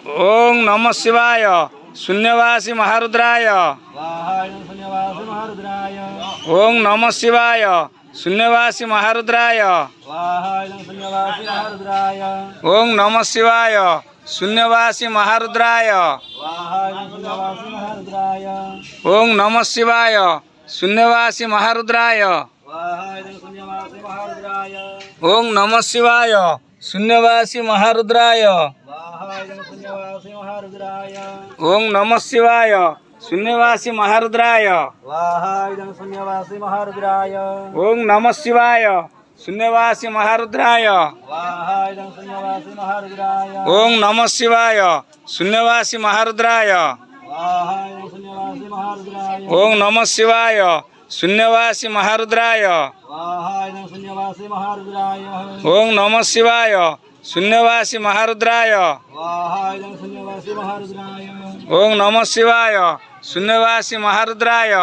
ओम नमः शिवाय शून्यवासी महारुद्राय ओम नमः शिवाय शून्यवासी महारुद्राय ओम नमः शिवाय शून्यवासी महारुद्राय ओम नमः शिवाय शून्यवासी महारुद्राय ओम नमः शिवाय शून्यवासी महारुद्राय ओम नमः शिवाय शून्यवासी महारुद्राय ओम नमः शिवाय शून्यवासी महारुद्राय ओम नमः शिवाय शून्यवासी महारुद्राय ओम नमः शिवाय शून्यवासी महारुद्राय ओम नमः शिवाय शून्यवासी महारुद्राय ओम नमः शिवाय शून्यवासी महारुद्राय